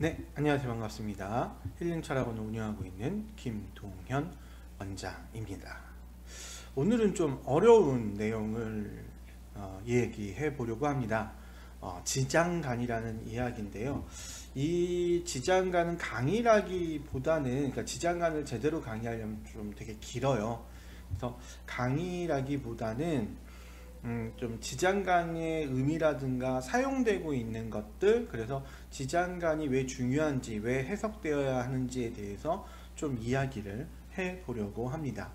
네, 안녕하세요. 반갑습니다. 힐링철학원을 운영하고 있는 김동현 원장입니다. 오늘은 좀 어려운 내용을 얘기해 보려고 합니다. 지장간이라는 이야기인데요. 이 지장간은 강의라기보다는, 그러니까 지장간을 제대로 강의하려면 좀 되게 길어요. 그래서 강의라기보다는 좀 지장간의 의미라든가 사용되고 있는 것들, 그래서 지장간이 왜 중요한지, 왜 해석되어야 하는지에 대해서 좀 이야기를 해 보려고 합니다.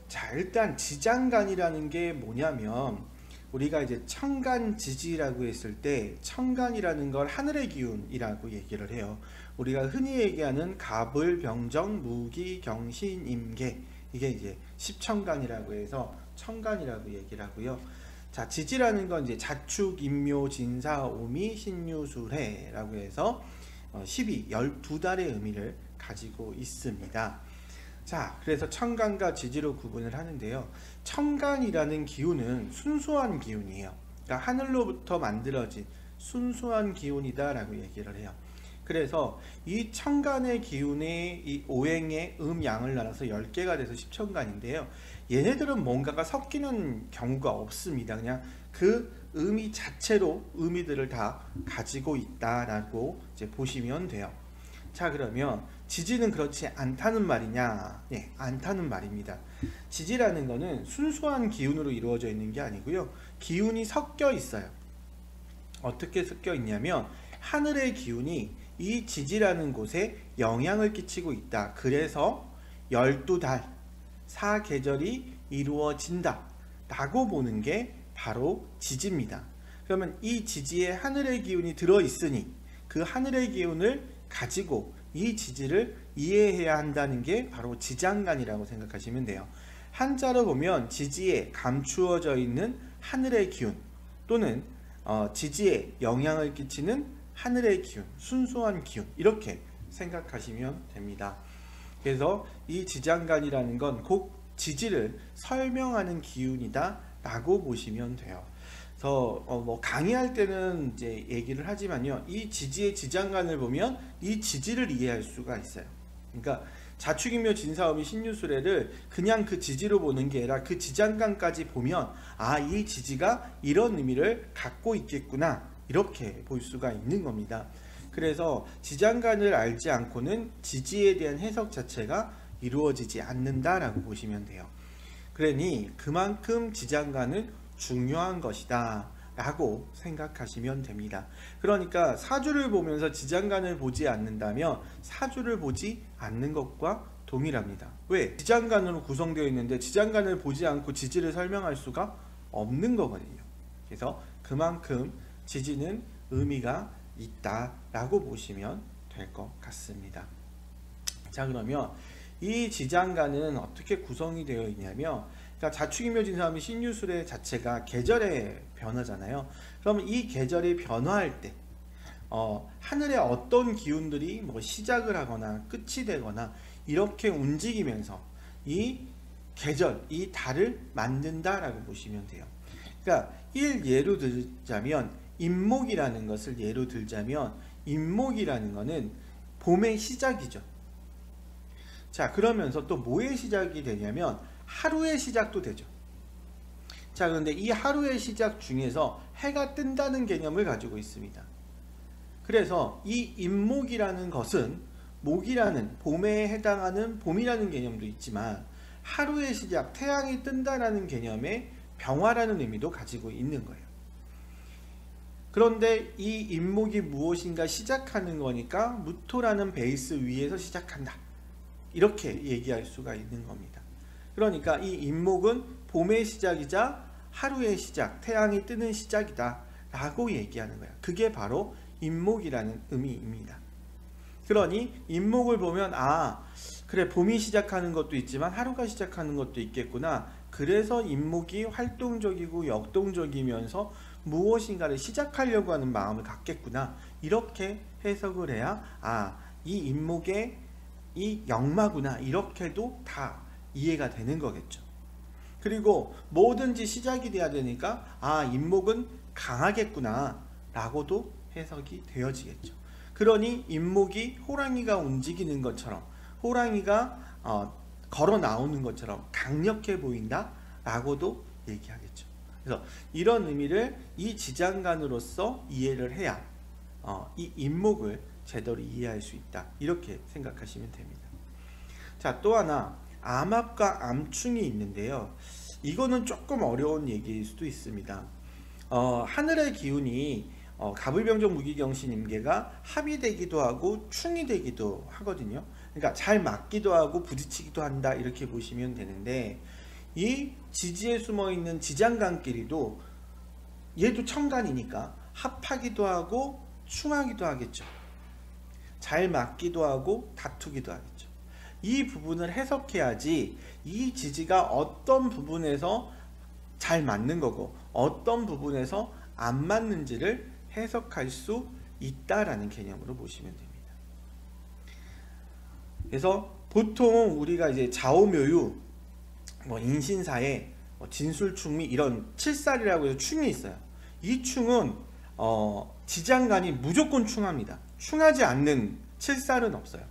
자, 일단 지장간이라는 게 뭐냐면, 우리가 이제 천간지지라고 했을 때 천간이라는 걸 하늘의 기운이라고 얘기를 해요. 우리가 흔히 얘기하는 갑을, 병정, 무기, 경신, 임계, 이게 이제 십천간이라고 해서 천간이라고 얘기를 하고요. 자, 지지라는 건 이제 자축, 인묘, 진사, 오미, 신유, 술해라고 해서 12달의 의미를 가지고 있습니다. 자, 그래서 천간과 지지로 구분을 하는데요. 천간이라는 기운은 순수한 기운이에요. 그러니까 하늘로부터 만들어진 순수한 기운이다 라고 얘기를 해요. 그래서 이 천간의 기운의 이 오행의 음양을 나눠서 10개가 돼서 십천간인데요. 얘네들은 뭔가가 섞이는 경우가 없습니다. 그냥 그 의미 자체로 의미들을 다 가지고 있다라고 이제 보시면 돼요. 자, 그러면 지지는 그렇지 않다는 말이냐? 네, 않다는 말입니다. 지지라는 거는 순수한 기운으로 이루어져 있는 게 아니고요. 기운이 섞여 있어요. 어떻게 섞여 있냐면 하늘의 기운이 이 지지라는 곳에 영향을 끼치고 있다. 그래서 12달, 4계절이 이루어진다 라고 보는 게 바로 지지입니다. 그러면 이 지지에 하늘의 기운이 들어있으니 그 하늘의 기운을 가지고 이 지지를 이해해야 한다는 게 바로 지장간이라고 생각하시면 돼요. 한자로 보면 지지에 감추어져 있는 하늘의 기운 또는 지지에 영향을 끼치는 하늘의 기운, 순수한 기운, 이렇게 생각하시면 됩니다. 그래서 이 지장간이라는 건 곧 지지를 설명하는 기운이다 라고 보시면 돼요. 그래서 뭐 강의할 때는 이제 얘기를 하지만요, 이 지지의 지장간을 보면 이 지지를 이해할 수가 있어요. 그러니까 자축인묘 진사오미 신유술해를 그냥 그 지지로 보는 게 아니라 그 지장간까지 보면 이 지지가 이런 의미를 갖고 있겠구나, 이렇게 볼 수가 있는 겁니다. 그래서 지장간을 알지 않고는 지지에 대한 해석 자체가 이루어지지 않는다라고 보시면 돼요. 그러니 그만큼 지장간은 중요한 것이다 라고 생각하시면 됩니다. 그러니까 사주를 보면서 지장간을 보지 않는다면 사주를 보지 않는 것과 동일합니다. 왜? 지장간으로 구성되어 있는데 지장간을 보지 않고 지지를 설명할 수가 없는 거거든요. 그래서 그만큼 지지는 의미가 있다라고 보시면 될 것 같습니다. 자, 그러면 이 지장간은 어떻게 구성이 되어 있냐면, 그러니까 자축인묘 진사오미 신유술해 자체가 계절의 변화잖아요. 그러면 이 계절이 변화할 때 하늘의 어떤 기운들이 뭐 시작을 하거나 끝이 되거나 이렇게 움직이면서 이 계절, 이 달을 만든다라고 보시면 돼요. 그러니까 예로 들자면 임목이라는 것을 예로 들자면, 임목이라는 것은 봄의 시작이죠. 자, 그러면서 또 뭐의 시작이 되냐면 하루의 시작도 되죠. 자, 그런데 이 하루의 시작 중에서 해가 뜬다는 개념을 가지고 있습니다. 그래서 이 임목이라는 것은 목이라는 봄에 해당하는 봄이라는 개념도 있지만 하루의 시작, 태양이 뜬다라는 개념의 병화라는 의미도 가지고 있는 거예요. 그런데 이 임목이 무엇인가 시작하는 거니까 무토라는 베이스 위에서 시작한다, 이렇게 얘기할 수가 있는 겁니다. 그러니까 이 임목은 봄의 시작이자 하루의 시작, 태양이 뜨는 시작이다 라고 얘기하는 거야. 그게 바로 임목이라는 의미입니다. 그러니 임목을 보면 그래, 봄이 시작하는 것도 있지만 하루가 시작하는 것도 있겠구나. 그래서 임목이 활동적이고 역동적이면서 무엇인가를 시작하려고 하는 마음을 갖겠구나, 이렇게 해석을 해야 이 임목의 이 역마구나, 이렇게도 다 이해가 되는 거겠죠. 그리고 뭐든지 시작이 돼야 되니까 임목은 강하겠구나 라고도 해석이 되어지겠죠. 그러니 인목이 호랑이가 움직이는 것처럼, 호랑이가 걸어 나오는 것처럼 강력해 보인다 라고도 얘기하겠죠. 그래서 이런 의미를 이 지장간으로서 이해를 해야 이 인목을 제대로 이해할 수 있다, 이렇게 생각하시면 됩니다. 자, 또 하나 암합과 암충이 있는데요. 이거는 조금 어려운 얘기일 수도 있습니다. 하늘의 기운이 갑을병정 무기경신 임계가 합이 되기도 하고 충이 되기도 하거든요. 그러니까 잘 맞기도 하고 부딪히기도 한다, 이렇게 보시면 되는데, 이 지지에 숨어있는 지장간끼리도 얘도 천간이니까 합하기도 하고 충하기도 하겠죠. 잘 맞기도 하고 다투기도 하겠죠. 이 부분을 해석해야지 이 지지가 어떤 부분에서 잘 맞는 거고 어떤 부분에서 안 맞는지를 해석할 수 있다라는 개념으로 보시면 됩니다. 그래서 보통 우리가 이제 좌우묘유, 인신사에 진술충미, 이런 칠살이라고 해서 충이 있어요. 이 충은 지장간이 무조건 충합니다. 충하지 않는 칠살은 없어요.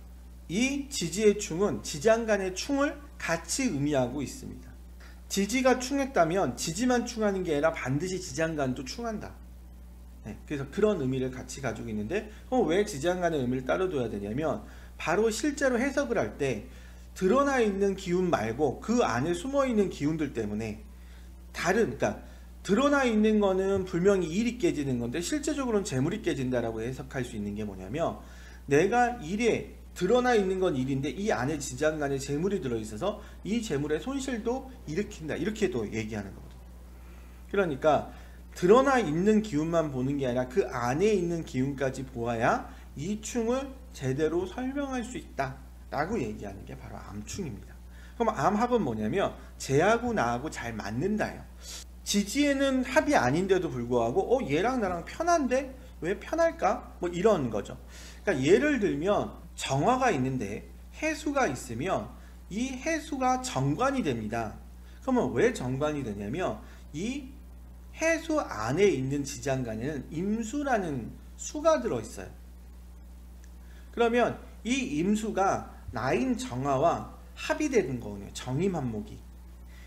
이 지지의 충은 지장간의 충을 같이 의미하고 있습니다. 지지가 충했다면 지지만 충하는 게 아니라 반드시 지장간도 충한다. 네, 그래서 그런 의미를 같이 가지고 있는데, 왜 지장간의 의미를 따로 둬야 되냐면, 바로 실제로 해석을 할 때 드러나 있는 기운 말고 그 안에 숨어 있는 기운들 때문에 그러니까 드러나 있는 거는 분명히 일이 깨지는 건데 실제적으로는 재물이 깨진다라고 해석할 수 있는 게 뭐냐면, 내가 일에 드러나 있는 건 일인데 이 안에 지장간에 재물이 들어있어서 이 재물의 손실도 일으킨다, 이렇게도 얘기하는 거거든요. 그러니까 드러나 있는 기운만 보는 게 아니라 그 안에 있는 기운까지 보아야 이 충을 제대로 설명할 수 있다 라고 얘기하는 게 바로 암충입니다. 그럼 암합은 뭐냐면 쟤하고 나하고 잘 맞는다예요. 지지에는 합이 아닌데도 불구하고 얘랑 나랑 편한데 왜 편할까? 이런 거죠. 그러니까 예를 들면 정화가 있는데 해수가 있으면 이 해수가 정관이 됩니다. 그러면 왜 정관이 되냐면 이 해수 안에 있는 지장간에는 임수라는 수가 들어있어요. 그러면 이 임수가 나인 정화와 합이 되는 거거든요. 정임합목이.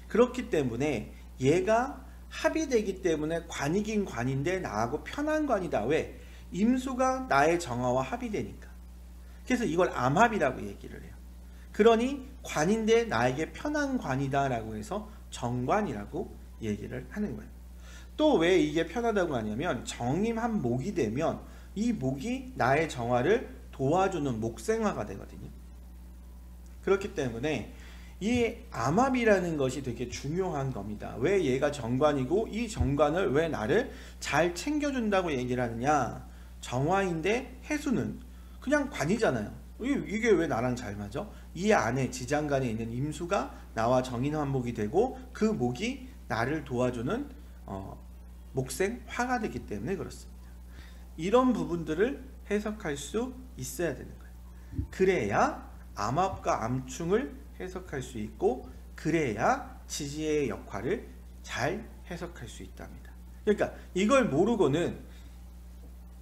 그렇기 때문에 얘가 합이 되기 때문에 관이긴 관인데 나하고 편한 관이다. 왜? 임수가 나의 정화와 합이 되니까. 그래서 이걸 암합이라고 얘기를 해요. 그러니 관인데 나에게 편한 관이다 라고 해서 정관이라고 얘기를 하는 거예요. 또 왜 이게 편하다고 하냐면 정임합목이 되면 이 목이 나의 정화를 도와주는 목생화가 되거든요. 그렇기 때문에 이 암합이라는 것이 되게 중요한 겁니다. 왜 얘가 정관이고 이 정관을 왜 나를 잘 챙겨준다고 얘기를 하느냐. 정화인데 해수는 그냥 관이잖아요. 이게 왜 나랑 잘 맞아? 이 안에 지장간에 있는 임수가 나와 정인환목이 되고 그 목이 나를 도와주는 목생화가 되기 때문에 그렇습니다. 이런 부분들을 해석할 수 있어야 되는 거예요. 그래야 암합과 암충을 해석할 수 있고 그래야 지지의 역할을 잘 해석할 수 있답니다. 그러니까 이걸 모르고는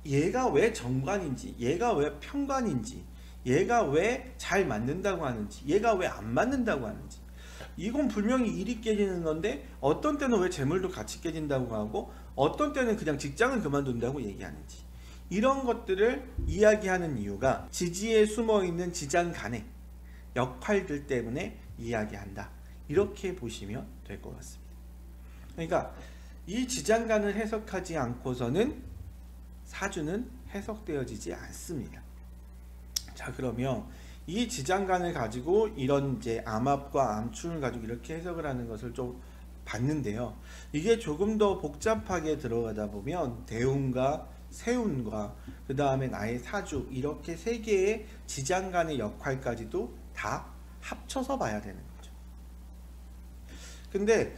얘가 왜 정관인지, 얘가 왜 편관인지, 얘가 왜 잘 맞는다고 하는지, 얘가 왜 안 맞는다고 하는지, 이건 분명히 일이 깨지는 건데 어떤 때는 왜 재물도 같이 깨진다고 하고 어떤 때는 그냥 직장을 그만둔다고 얘기하는지, 이런 것들을 이야기하는 이유가 지지에 숨어있는 지장간의 역할들 때문에 이야기한다, 이렇게 보시면 될 것 같습니다. 그러니까 이 지장간을 해석하지 않고서는 사주는 해석되어지지 않습니다. 자, 그러면 이 지장간을 가지고 이런 이제 암합과 암충을 가지고 이렇게 해석을 하는 것을 좀 봤는데요. 이게 조금 더 복잡하게 들어가다 보면 대운과 세운과 그 다음에 나의 사주, 이렇게 세 개의 지장간의 역할까지도 다 합쳐서 봐야 되는 거죠. 근데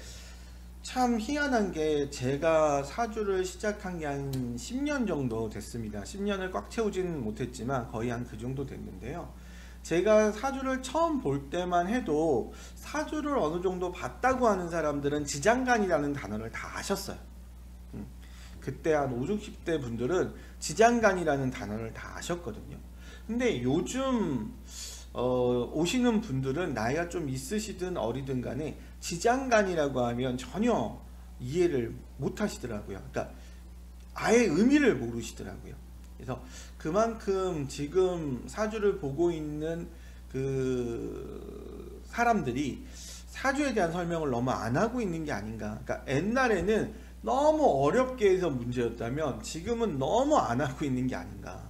참 희한한 게 제가 사주를 시작한 게 한 10년 정도 됐습니다. 10년을 꽉 채우지는 못했지만 거의 한 그 정도 됐는데요. 제가 사주를 처음 볼 때만 해도 사주를 어느 정도 봤다고 하는 사람들은 지장간이라는 단어를 다 아셨어요. 그때 한 5, 60대 분들은 지장간이라는 단어를 다 아셨거든요. 근데 요즘 오시는 분들은 나이가 좀 있으시든 어리든 간에 지장간이라고 하면 전혀 이해를 못 하시더라고요. 그러니까 아예 의미를 모르시더라고요. 그래서 그만큼 지금 사주를 보고 있는 그 사람들이 사주에 대한 설명을 너무 안 하고 있는 게 아닌가. 그러니까 옛날에는 너무 어렵게 해서 문제였다면 지금은 너무 안 하고 있는 게 아닌가.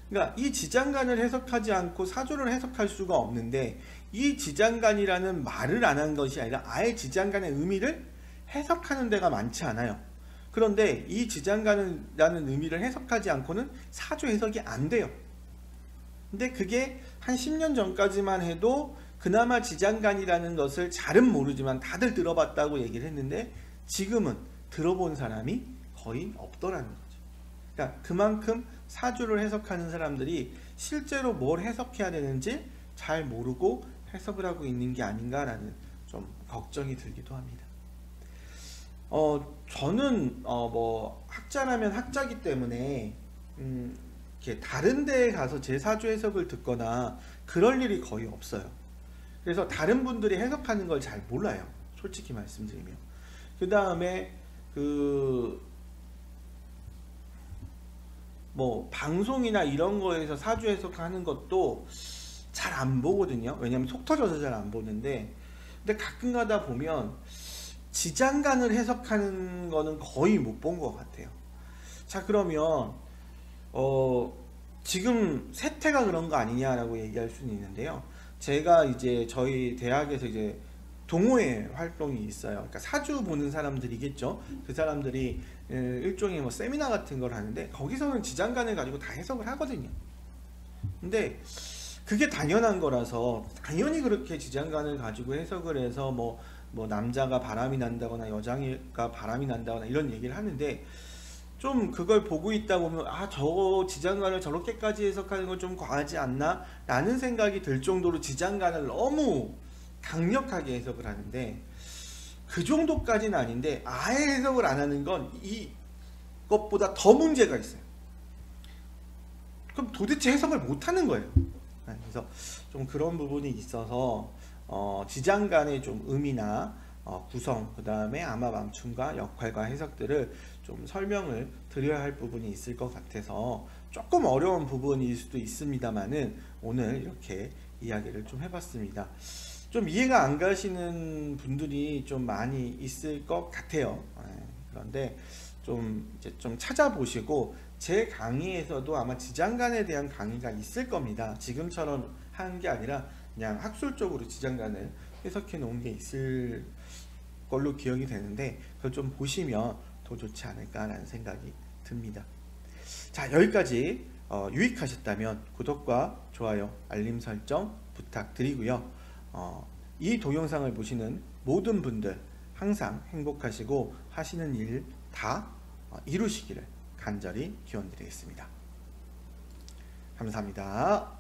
그러니까 이 지장간을 해석하지 않고 사주를 해석할 수가 없는데, 이 지장간이라는 말을 안 한 것이 아니라 아예 지장간의 의미를 해석하는 데가 많지 않아요. 그런데 이 지장간이라는 의미를 해석하지 않고는 사주 해석이 안 돼요. 근데 그게 한 10년 전까지만 해도 그나마 지장간이라는 것을 잘은 모르지만 다들 들어봤다고 얘기를 했는데, 지금은 들어본 사람이 거의 없더라는 거죠. 그러니까 그만큼 사주를 해석하는 사람들이 실제로 뭘 해석해야 되는지 잘 모르고 해석을 하고 있는 게 아닌가라는 좀 걱정이 들기도 합니다. 저는 뭐 학자라면 학자기 때문에 이렇게 다른 데에 가서 제 사주 해석을 듣거나 그럴 일이 거의 없어요. 그래서 다른 분들이 해석하는 걸 잘 몰라요. 솔직히 말씀드리면. 그 다음에 뭐 방송이나 이런 거에서 사주 해석하는 것도 잘 안 보거든요. 왜냐면 속 터져서 잘 안 보는데, 근데 가끔 가다 보면 지장간을 해석하는 거는 거의 못 본 것 같아요. 자, 그러면 지금 세태가 그런 거 아니냐라고 얘기할 수는 있는데요. 제가 이제 저희 대학에서 이제 동호회 활동이 있어요. 그러니까 사주 보는 사람들이겠죠. 그 사람들이 일종의 뭐 세미나 같은 걸 하는데, 거기서는 지장간을 가지고 다 해석을 하거든요. 근데 그게 당연한 거라서 당연히 그렇게 지장간을 가지고 해석을 해서 뭐 남자가 바람이 난다거나 여자가 바람이 난다거나 이런 얘기를 하는데, 좀 그걸 보고 있다 보면 저 지장간을 저렇게까지 해석하는 건 좀 과하지 않나 라는 생각이 들 정도로 지장간을 너무 강력하게 해석을 하는데, 그 정도까지는 아닌데 아예 해석을 안 하는 건 이것보다 더 문제가 있어요. 그럼 도대체 해석을 못 하는 거예요. 그래서 좀 그런 부분이 있어서 지장간의 좀 의미나 구성, 그 다음에 아마맘춤과 역할과 해석들을 좀 설명을 드려야 할 부분이 있을 것 같아서 조금 어려운 부분일 수도 있습니다만은 오늘 이렇게 이야기를 좀 해봤습니다. 좀 이해가 안 가시는 분들이 좀 많이 있을 것 같아요. 그런데 이제 좀 찾아보시고, 제 강의에서도 아마 지장간에 대한 강의가 있을 겁니다. 지금처럼 하는 게 아니라 그냥 학술적으로 지장간을 해석해 놓은 게 있을 걸로 기억이 되는데, 그걸 좀 보시면 더 좋지 않을까라는 생각이 듭니다. 자, 여기까지 유익하셨다면 구독과 좋아요, 알림 설정 부탁드리고요. 이 동영상을 보시는 모든 분들 항상 행복하시고 하시는 일 다 이루시기를 간절히 기원드리겠습니다. 감사합니다.